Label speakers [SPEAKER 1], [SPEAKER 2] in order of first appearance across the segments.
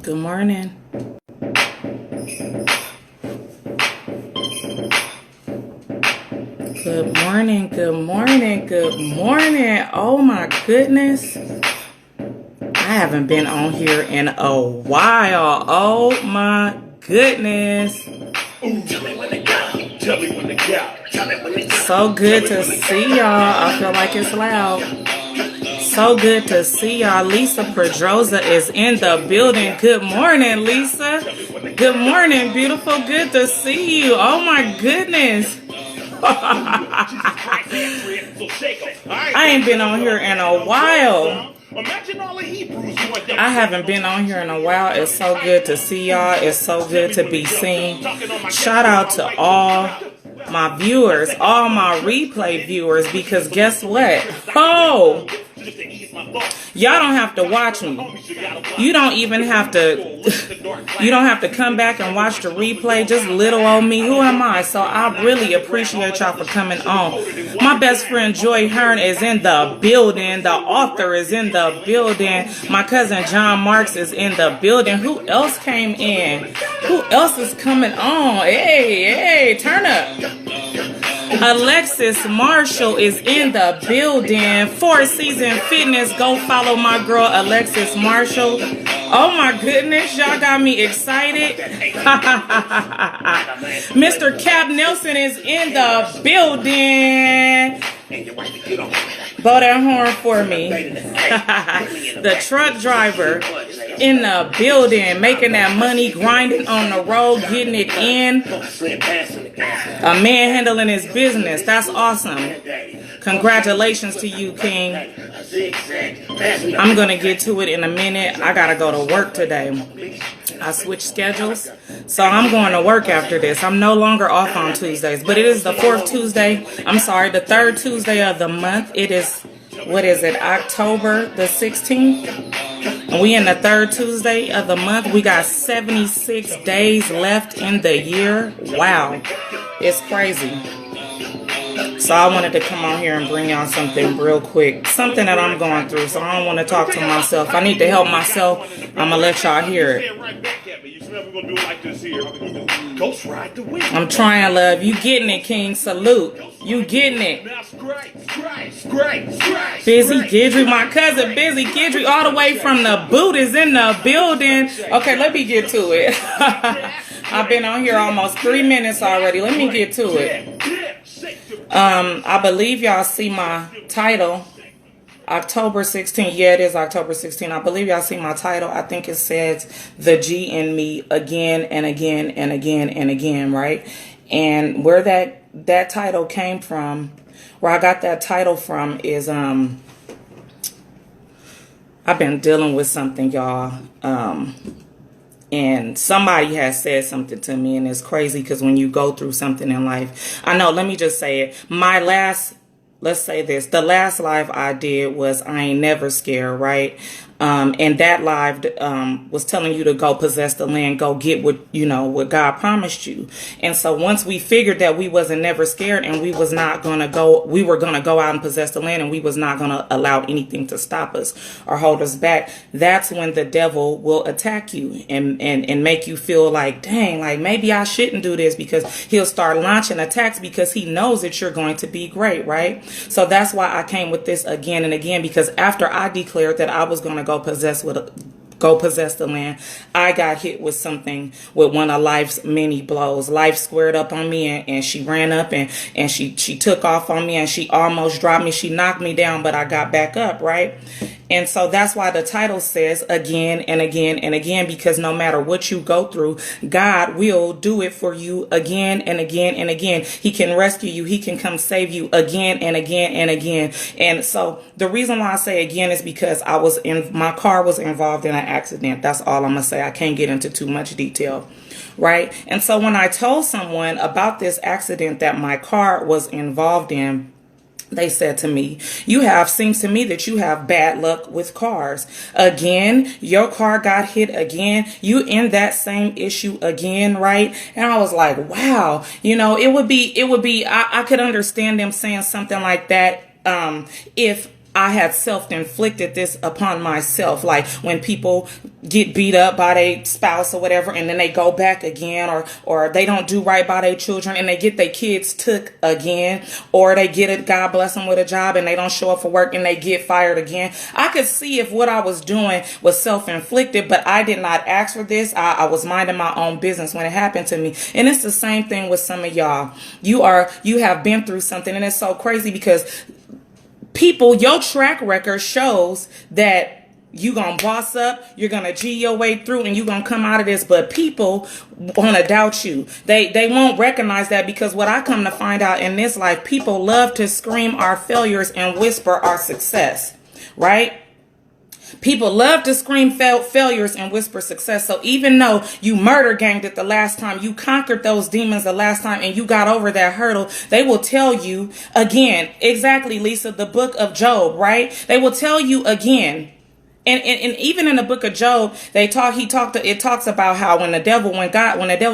[SPEAKER 1] Good morning. Good morning, good morning, good morning. Oh my goodness. I haven't been on here in a while. Oh my goodness. So good to see y'all. I feel like it's loud. So good to see y'all. Lisa Pedroza is in the building. Good morning, Lisa. Good morning, beautiful. Good to see you. Oh my goodness. I ain't been on here in a while. I haven't been on here in a while. It's so good to see y'all. It's so good to be seen. Shout out to all my viewers, all my replay viewers, because guess what? Oh, y'all don't have to watch me. You don't even have to, you don't have to come back and watch the replay. Just little old me. Who am I? So I really appreciate y'all for coming on. My best friend Joy Hearn is in the building. The author is in the building. My cousin John Marks is in the building. Who else came in? Who else is coming on? Hey, turn up. Alexis Marshall is in the building. Four Season Fitness. Go follow my girl Alexis Marshall. Oh my goodness, y'all got me excited. Mr. Cap Nelson is in the building. Blow that horn for me. The truck driver in the building, making that money, grinding on the road, getting it in. A man handling his business. That's awesome. Congratulations to you, King. I'm going to get to it in a minute. I got to go to work today. I switched schedules, so I'm going to work after this. I'm no longer off on Tuesdays, but it is the fourth Tuesday. I'm sorry, the third Tuesday of the month. It is, what is it, October the 16th? And we in the third Tuesday of the month. We got 76 days left in the year. Wow, it's crazy. So I wanted to come on here and bring y'all something real quick. Something that I'm going through, so I don't want to talk to myself. I need to help myself. I'm going to let y'all hear it. I'm trying, love. You getting it, King. Salute. You getting it. Busy Gidry, my cousin Busy Gidry, all the way from the boot is in the building. Okay, let me get to it. I've been on here almost 3 minutes already. Let me get to it. I believe y'all see my title, October 16th. Yeah, it is October 16th. I believe y'all see my title. I think it says The G in Me again and again and again and again, right? And where that title came from, where I got that title from is, I've been dealing with something, y'all. And somebody has said something to me, and it's crazy because when you go through something in life, I know, let me just say it. Let's say this, the last live I did was I Ain't Never Scared, right? And that live was telling you to go possess the land, go get what God promised you. And so once we figured that we wasn't never scared and we were gonna go out and possess the land, and we was not gonna allow anything to stop us or hold us back, that's when the devil will attack you and make you feel like, dang, like maybe I shouldn't do this, because he'll start launching attacks because he knows that you're going to be great, right? So that's why I came with this again and again, because after I declared that I was going to go possess the land, I got hit with something, with one of life's many blows. Life squared up on me, and she ran up and she took off on me, and she almost dropped me. She knocked me down, but I got back up, right? And so that's why the title says again and again and again, because no matter what you go through, God will do it for you again and again and again. He can rescue you. He can come save you again and again and again. And so the reason why I say again is because my car was involved in an accident. That's all I'm going to say. I can't get into too much detail. Right. And so when I told someone about this accident that my car was involved in, they said to me, seems to me that you have bad luck with cars. Again, your car got hit again. You in that same issue again, right? And I was like, wow, it would be, I could understand them saying something like that if I had self-inflicted this upon myself. Like when people get beat up by their spouse or whatever, and then they go back again, or they don't do right by their children and they get their kids took again, or they get it, God bless them with a job, and they don't show up for work and they get fired again. I could see if what I was doing was self-inflicted, but I did not ask for this. I was minding my own business when it happened to me. And it's the same thing with some of y'all. You have been through something, and it's so crazy because people, your track record shows that you gonna boss up, you're gonna G your way through, and you're gonna come out of this. But people wanna doubt you. They won't recognize that, because what I come to find out in this life, people love to scream our failures and whisper our success, right? People love to scream failures and whisper success. So even though you murder ganged it the last time, you conquered those demons the last time, and you got over that hurdle, they will tell you again, exactly, Lisa, the book of Job, right? They will tell you again. And even in the book of Job, it talks about how when the devil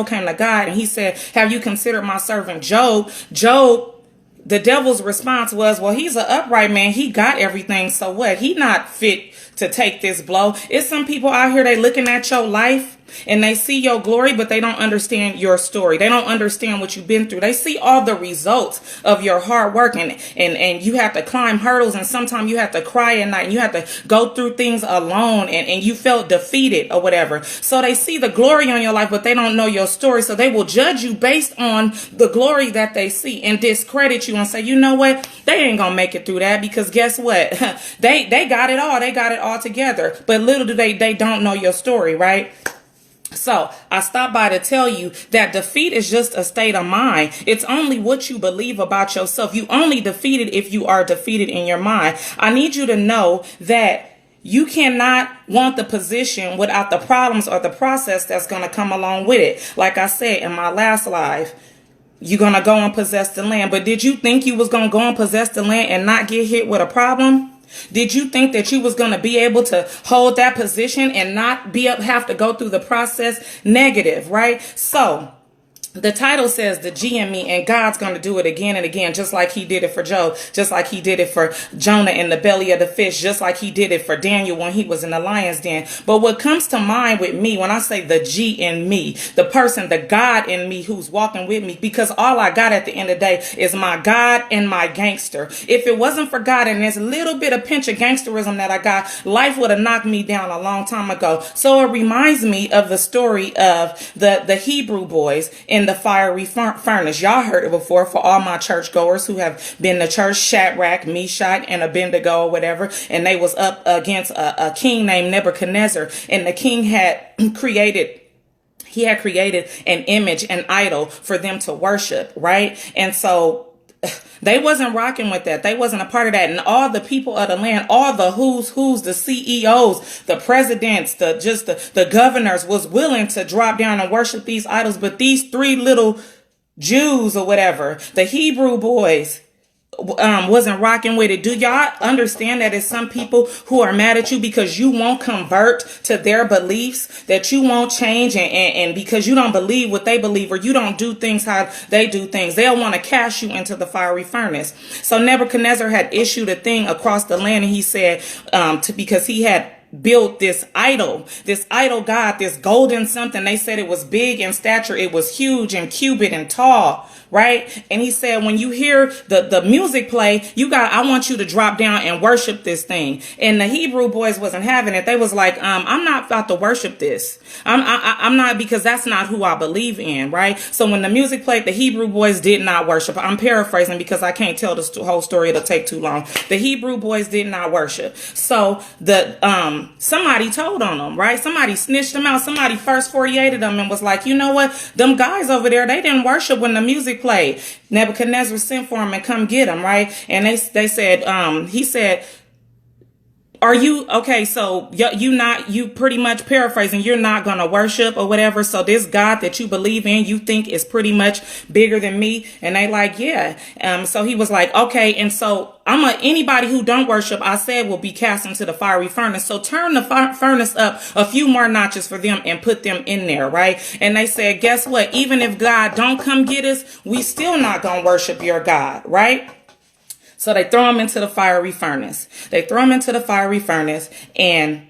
[SPEAKER 1] came to God and he said, have you considered my servant Job? The devil's response was, well, he's an upright man. He got everything. So what? He not fit to take this blow. It's some people out here, they looking at your life and they see your glory, but they don't understand your story. They don't understand what you've been through. They see all the results of your hard work, and you have to climb hurdles, and sometimes you have to cry at night, and you have to go through things alone, and you felt defeated or whatever. So they see the glory on your life, but they don't know your story. So they will judge you based on the glory that they see and discredit you and say, you know what? They ain't gonna make it through that, because guess what? they got it all. They got it all together. But little do they don't know your story, right? So I stopped by to tell you that defeat is just a state of mind. It's only what you believe about yourself. You only defeated if you are defeated in your mind. I need you to know that you cannot want the position without the problems or the process that's going to come along with it. Like I said in my last live, you're going to go and possess the land. But did you think you was going to go and possess the land and not get hit with a problem? Did you think that you was going to be able to hold that position and not have to go through the process? Negative, right? So the title says the G in me, and God's going to do it again and again, just like he did it for Job, just like he did it for Jonah in the belly of the fish, just like he did it for Daniel when he was in the lion's den. But what comes to mind with me when I say the G in me, the person, the God in me who's walking with me, because all I got at the end of the day is my God and my gangster. If it wasn't for God and there's a little bit of pinch of gangsterism that I got, life would have knocked me down a long time ago. So it reminds me of the story of the Hebrew boys in the fiery furnace. Y'all heard it before. For all my churchgoers who have been to church, Shadrach, Meshach, and Abednego or whatever, and they was up against a king named Nebuchadnezzar, and the king had created an image, an idol for them to worship, right? And so they wasn't rocking with that. They wasn't a part of that. And all the people of the land, all the who's, the CEOs, the presidents, the governors was willing to drop down and worship these idols. But these three little Jews or whatever, the Hebrew boys, wasn't rocking with it. Do y'all understand that it's some people who are mad at you because you won't convert to their beliefs, that you won't change, and because you don't believe what they believe, or you don't do things how they do things, they'll want to cast you into the fiery furnace. So Nebuchadnezzar had issued a thing across the land, and he said, because he had built this idol god, this golden something. They said it was big in stature. It was huge and cubit and tall, right? And he said, when you hear the music play, I want you to drop down and worship this thing. And the Hebrew boys wasn't having it. They was like, I'm not about to worship this. I'm not, because that's not who I believe in, right? So when the music played, the Hebrew boys did not worship. I'm paraphrasing because I can't tell the whole story. It'll take too long. The Hebrew boys did not worship. So somebody told on them, right? Somebody snitched them out. Somebody first 48'd them and was like, you know what? Them guys over there, they didn't worship when the music played. Nebuchadnezzar sent for them and come get them, right? And they said, he said, are you okay? So you pretty much paraphrasing, you're not going to worship or whatever. So this God that you believe in, you think is pretty much bigger than me. And they like, yeah. So he was like, okay. And so anybody who don't worship, I said, will be cast into the fiery furnace. So turn the furnace up a few more notches for them and put them in there, right? And they said, guess what? Even if God don't come get us, we still not going to worship your God, right? So they throw him into the fiery furnace. They throw him into the fiery furnace and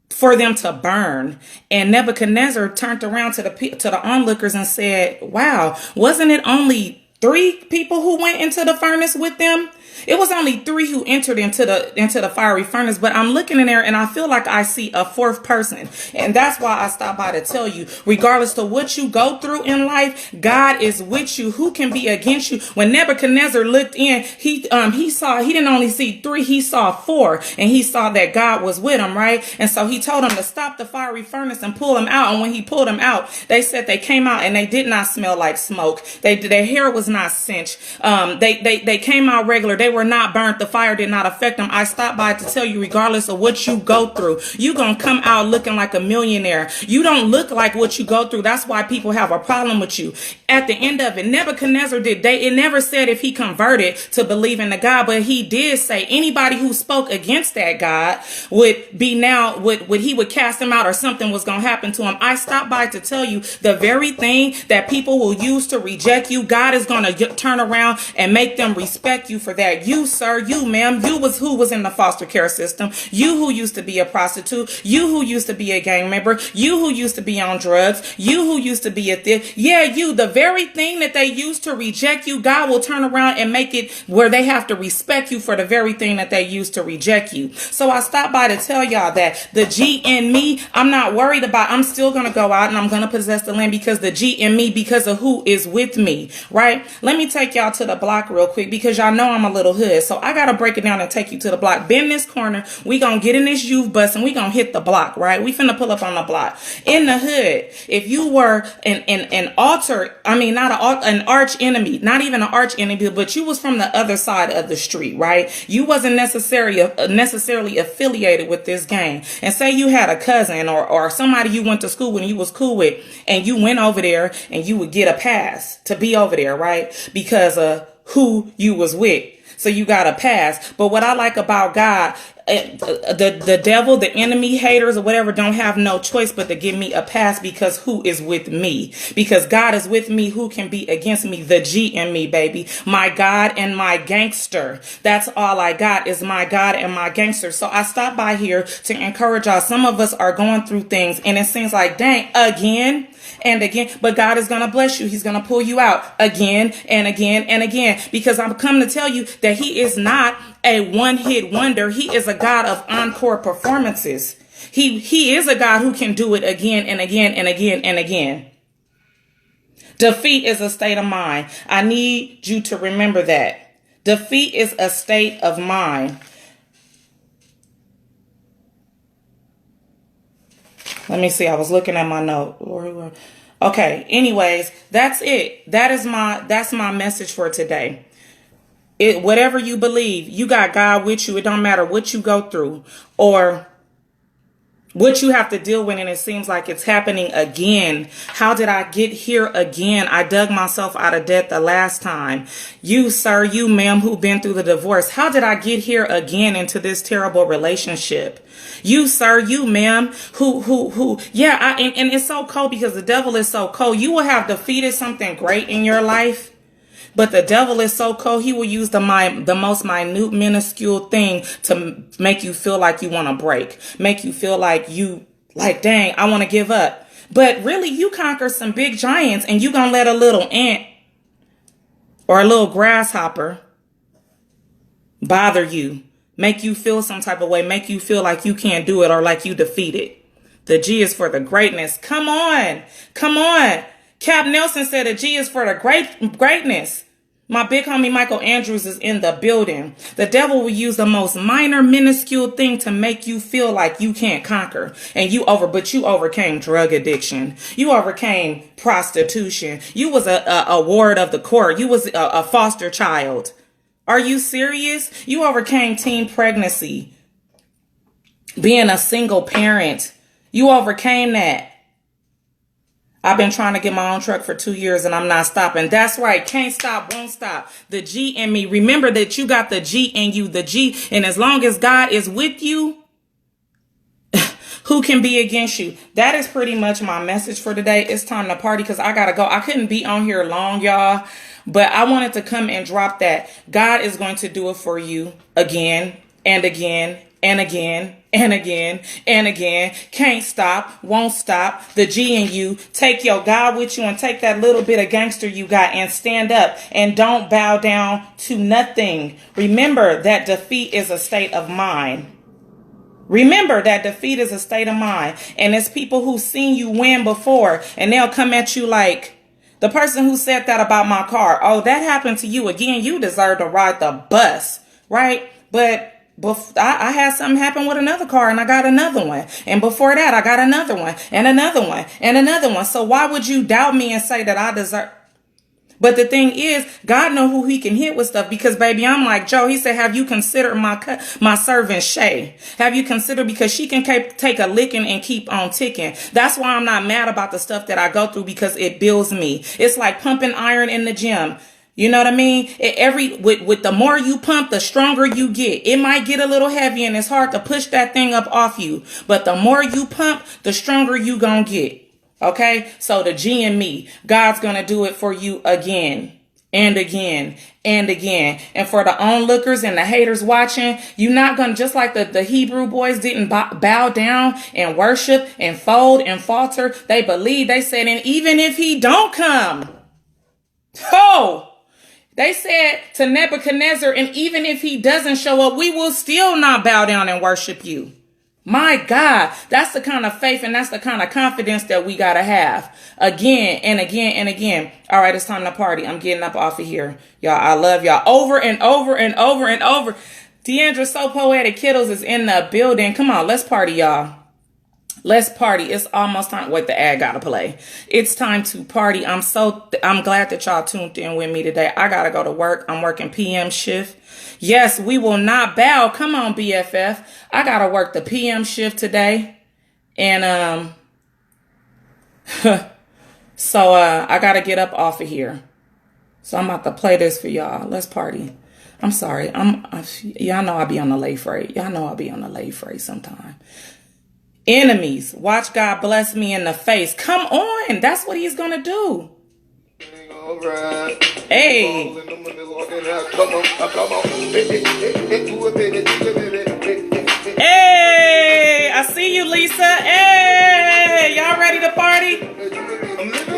[SPEAKER 1] for them to burn. And Nebuchadnezzar turned around to the onlookers and said, wow, wasn't it only 3 people who went into the furnace with them? It was only 3 who entered into the fiery furnace, but I'm looking in there and I feel like I see a 4th person. And that's why I stopped by to tell you, regardless to what you go through in life, God is with you. Who can be against you? When Nebuchadnezzar looked in, he didn't only see 3, he saw 4, and he saw that God was with him, right? And so he told him to stop the fiery furnace and pull him out. And when he pulled him out, they said they came out and they did not smell like smoke. Their hair was not singed. They came out regular. They were not burnt. The fire did not affect them. I stopped by to tell you, regardless of what you go through, you're going to come out looking like a millionaire. You don't look like what you go through. That's why people have a problem with you. At the end of it, Nebuchadnezzar it never said if he converted to believe in the God, but he did say anybody who spoke against that God he would cast him out or something was going to happen to him. I stopped by to tell you the very thing that people will use to reject you, God is going to turn around and make them respect you for that. You, sir, you, ma'am, who was in the foster care system, you who used to be a prostitute, you who used to be a gang member, you who used to be on drugs, you who used to be a thief. Yeah, you, the very thing that they used to reject you, God will turn around and make it where they have to respect you for the very thing that they used to reject you. So I stopped by to tell y'all that the G in me, I'm not worried about. I'm still going to go out and I'm going to possess the land because the G in me, because of who is with me, right? Let me take y'all to the block real quick because y'all know I'm a little hood. So I got to break it down and take you to the block. Bend this corner. We going to get in this youth bus and we going to hit the block, right? We finna pull up on the block. In the hood, if you were an arch enemy, not even an arch enemy, but you was from the other side of the street, right? You wasn't necessarily affiliated with this gang. And say you had a cousin or somebody you went to school with and you was cool with, and you went over there and you would get a pass to be over there, right? Because of who you was with. So you got a pass. But what I like about God, the devil, the enemy, haters or whatever don't have no choice but to give me a pass because who is with me? Because God is with me. Who can be against me? The G in me, baby. My God and my gangster. That's all I got is my God and my gangster. So I stopped by here to encourage y'all. Some of us are going through things and it seems like, dang, again and again, but God is going to bless you. He's going to pull you out again and again and again, because I'm come to tell you that he is not a one-hit wonder. He is a God of encore performances. He is a God who can do it again and again and again and again. Defeat is a state of mind. I need you to remember that. Defeat is a state of mind. Let me see. I was looking at my note. Okay. Anyways, that's it. That's my message for today. Whatever you believe, you got God with you. It don't matter what you go through or what you have to deal with, and it seems like it's happening again. How did I get here again? I dug myself out of debt the last time. You, sir, you, ma'am, who've been through the divorce. How did I get here again into this terrible relationship? You, sir, you, ma'am, yeah, and it's so cold because the devil is so cold. You will have defeated something great in your life, but the devil is so cold, he will use the most minute, minuscule thing to make you feel like you want to break, make you feel like dang, I want to give up. But really, you conquer some big giants and you gonna let a little ant or a little grasshopper bother you, make you feel some type of way, make you feel like you can't do it or like you defeated. The G is for the greatness. Come on. Come on. Cap Nelson said the G is for the greatness. My big homie Michael Andrews is in the building. The devil will use the most minor, minuscule thing to make you feel like you can't conquer. But you overcame drug addiction. You overcame prostitution. You was a ward of the court. You was a foster child. Are you serious? You overcame teen pregnancy. Being a single parent. You overcame that. I've been trying to get my own truck for 2 years and I'm not stopping. That's right. Can't stop, won't stop. The G in me. Remember that you got the G in you, the G. And as long as God is with you, who can be against you? That is pretty much my message for today. It's time to party because I got to go. I couldn't be on here long, y'all. But I wanted to come and drop that. God is going to do it for you again and again and again and again and again. Can't stop, won't stop. The G in you. Take your God with you and take that little bit of gangster you got and stand up and don't bow down to nothing. Remember that defeat is a state of mind. Remember that defeat is a state of mind. And it's people who've seen you win before and they'll come at you like the person who said that about my car. Oh, that happened to you again. You deserve to ride the bus, right? But I had something happen with another car and I got another one. And before that, I got another one and another one and another one. So why would you doubt me and say that I deserve? But the thing is, God know who he can hit with stuff because, baby, I'm like Joe. He said, have you considered my servant Shay? Have you considered, because she can take a licking and keep on ticking. That's why I'm not mad about the stuff that I go through, because it builds me. It's like pumping iron in the gym. You know what I mean? With the more you pump, the stronger you get. It might get a little heavy and it's hard to push that thing up off you. But the more you pump, the stronger you gonna get. Okay? So the G in me, God's gonna do it for you again and again and again. And for the onlookers and the haters watching, you're not gonna, just like the Hebrew boys didn't bow down and worship and fold and falter. They believed. They said, and even if he don't come, they said to Nebuchadnezzar, and even if he doesn't show up, we will still not bow down and worship you. My God, that's the kind of faith and that's the kind of confidence that we got to have again and again and again. All right, it's time to party. I'm getting up off of here. Y'all, I love y'all over and over and over and over. Deandra So Poetic Kittles is in the building. Come on, let's party, y'all. Let's party. It's almost time. Wait, the ad gotta play. It's time to party. I'm glad that y'all tuned in with me today. I gotta go to work. I'm working PM shift. Yes, we will not bow. Come on, BFF. I gotta work the PM shift today. And so I gotta get up off of here. So I'm about to play this for y'all. Let's party. I'm sorry. Y'all know I be on the lay freight. Y'all know I be on the lay freight sometime. Enemies, watch God bless me in the face. Come on. That's what he's going to do. Hey. Hey, I see you, Lisa. Hey, y'all ready to party?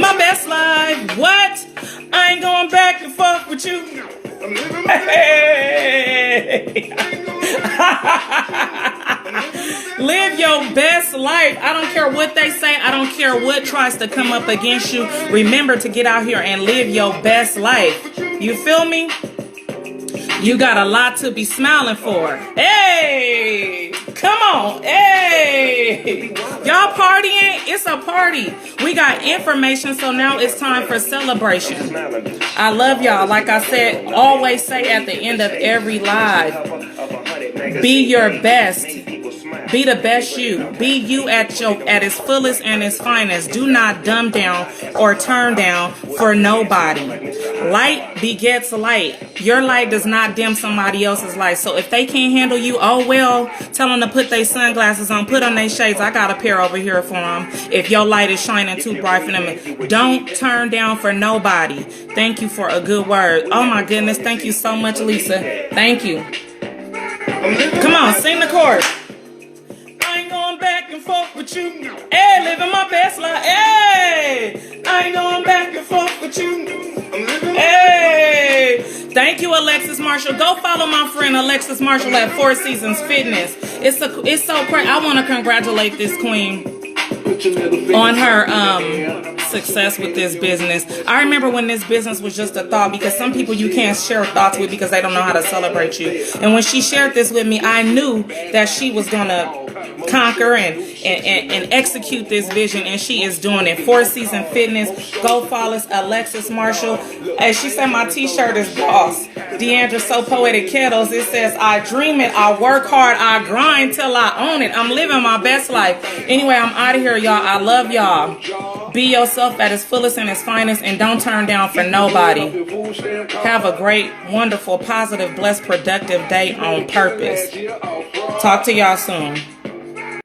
[SPEAKER 1] My best life. What? I ain't going back and forth with you. Hey. Live your best life. I don't care what they say. I don't care what tries to come up against you. Remember to get out here and live your best life. You feel me? You got a lot to be smiling for. Hey, come on. Hey, y'all partying? It's a party. We got information, so now it's time for celebration. I love y'all. Like I said, always say at the end of every live, be your best. Be the best you. Be you at its fullest and its finest. Do not dumb down or turn down for nobody. Light begets light. Your light does not dim somebody else's light. So if they can't handle you, oh well, tell them to put their sunglasses on, put on their shades. I got a pair over here for them. If your light is shining too bright for them, don't turn down for nobody. Thank you for a good word. Oh my goodness. Thank you so much, Lisa. Thank you. Come on, sing the chorus. I ain't going back and forth with you. Hey, living my best life. Hey, I ain't going back and forth with you. Hey, thank you, Alexis Marshall. Go follow my friend Alexis Marshall at Four Seasons Fitness. It's so crazy. I want to congratulate this queen on her success with this business. I remember when this business was just a thought, because some people you can't share thoughts with because they don't know how to celebrate you. And when she shared this with me, I knew that she was gonna conquer and execute this vision, and she is doing it. Four Season Fitness. Go follow Alexis Marshall. As she said, my t-shirt is boss. Deandra So Poetic Kettles. It says, I dream it, I work hard, I grind till I own it. I'm living my best life. Anyway, I'm out of here, y'all. I love y'all. Be yourself at its fullest and its finest, and don't turn down for nobody. Have a great, wonderful, positive, blessed, productive day on purpose. Talk to y'all soon.